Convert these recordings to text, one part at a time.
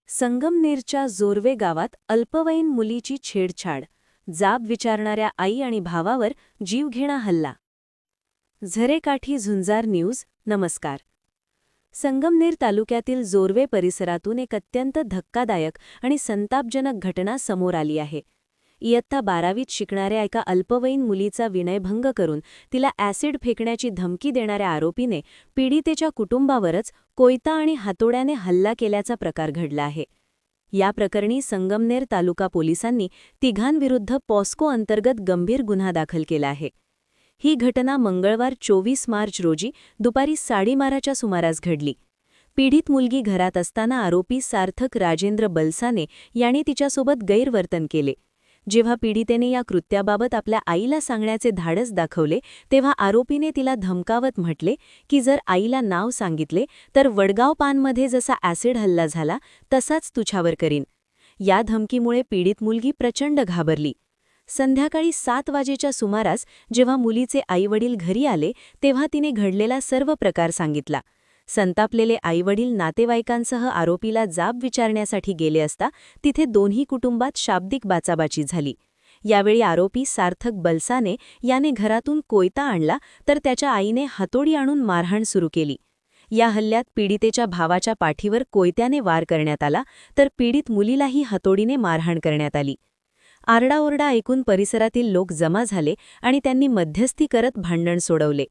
संगमनेरच्या जोरवे गावात अल्पवयीन मुलीची छेडछाड, जाब विचारणाऱ्या आई आणि भावावर जीवघेणा हल्ला. झरेकाठी झुंजार न्यूज. नमस्कार. संगमनेर तालुक्यातील जोरवे परिसरातून एक अत्यंत धक्कादायक आणि संतापजनक घटना समोर आली आहे. इयत्ता 12वीत शिकणाऱ्या एका अल्पवयीन मुलीचा विनयभंग करून तिला ॲसिड फेकण्याची धमकी देणाऱ्या आरोपीने पीडितेच्या कुटुंबावरच कोयता आणि हातोड्याने हल्ला केल्याचा प्रकार घडला आहे. या प्रकरणी संगमनेर तालुका पोलिसांनी तिघांविरुद्ध पॉस्को अंतर्गत गंभीर गुन्हा दाखल केला आहे. ही घटना मंगळवार 24 मार्च रोजी दुपारी 12:30च्या सुमारास घडली. पीडित मुलगी घरात असताना आरोपी सार्थक राजेंद्र बलसाने याने तिच्यासोबत गैरवर्तन केले. जेव्हा पीडितेने या कृत्याबाबत आपल्या आईला सांगण्याचे धाडस दाखवले तेव्हा आरोपीने तिला धमकावत म्हटले की जर आईला नाव सांगितले तर वडगाव पानमध्ये जसा ॲसिड हल्ला झाला तसाच तुझ्यावर करीन. या धमकीमुळे पीडित मुलगी प्रचंड घाबरली. संध्याकाळी 7 वाजेच्या सुमारास जेव्हा मुलीचे आईवडील घरी आले तेव्हा तिने घडलेला सर्व प्रकार सांगितला. संतापलेले आईवडील नातेवाईकांसह आरोपीला जाब विचारण्यासाठी गेले असता तिथे दोन्ही कुटुंबात शाब्दिक बाचाबाची झाली. यावेळी आरोपी सार्थक बलसाने याने घरातून कोयता आणला तर त्याच्या आईने हातोडी आणून मारहाण सुरू केली. या हल्ल्यात पीडितेच्या भावाच्या पाठीवर कोयत्याने वार करण्यात आला तर पीडित मुलीलाही हातोडीने मारहाण करण्यात आली. आरडाओरडा ऐकून परिसरातील लोक जमा झाले आणि त्यांनी मध्यस्थी करत भांडण सोडवले.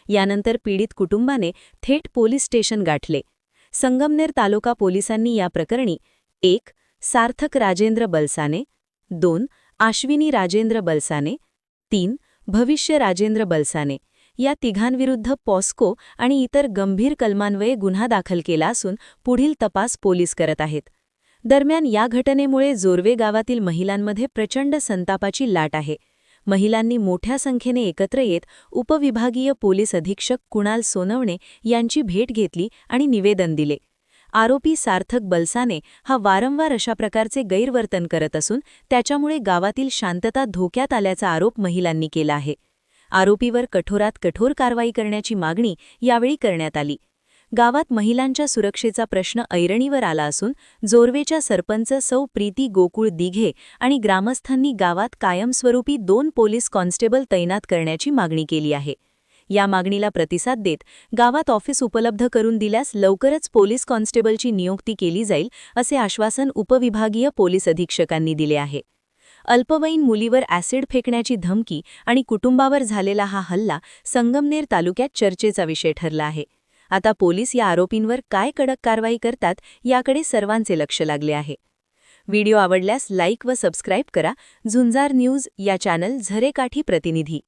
यानंतर पीडित कुटुंबाने थेट पोलीस स्टेशन गाठले. संगमनेर तालुका पोलिसांनी या प्रकरणी 1. सार्थक राजेंद्र बलसाने, 2. आश्विनी राजेंद्र बलसाने, 3. भविष्य राजेंद्र बलसाने या तिघांविरुद्ध पॉस्को आणि इतर गंभीर कलमान्वये गुन्हा दाखल केला असून पुढील तपास पोलीस करत आहेत. दरम्यान या घटनेमुळे जोरवे गावातील महिलांमध्ये प्रचंड संतापाची लाट आहे. महिलांनी मोठ्या संख्येने एकत्र येत उपविभागीय पोलीस अधीक्षक कुणाल सोनवणे यांची भेट घेतली आणि निवेदन दिले. आरोपी सार्थक बलसाने हा वारंवार अशा प्रकारचे गैरवर्तन करत असून त्याच्यामुळे गावातील शांतता धोक्यात आल्याचा आरोप महिलांनी केला आहे. आरोपीवर कठोरात कठोर कारवाई करण्याची मागणी यावेळी करण्यात आली. गावात महिलांच्या सुरक्षेचा प्रश्न ऐरणीवर आला असून जोरवेच्या सरपंच सौ प्रीती गोकुळ दिघे आणि ग्रामस्थांनी गावात कायमस्वरूपी 2 पोलीस कॉन्स्टेबल तैनात करण्याची मागणी केली आहे. या मागणीला प्रतिसाद देत गावात ऑफिस उपलब्ध करून दिल्यास लवकरच पोलीस कॉन्स्टेबलची नियुक्ती केली जाईल असे आश्वासन उपविभागीय पोलीस अधीक्षकांनी दिले आहे. अल्पवयीन मुलीवर ॲसिड फेकण्याची धमकी आणि कुटुंबावर झालेला हा हल्ला संगमनेर तालुक्यात चर्चेचा विषय ठरला आहे. आता पोलीस या आरोपींवर काय कडक कारवाई करतात याकडे सर्वांचे लक्ष लागले आहे. व्हिडिओ आवडल्यास लाईक व सबस्क्राईब करा. झुंजार न्यूज या चॅनल झरेकाठी प्रतिनिधी.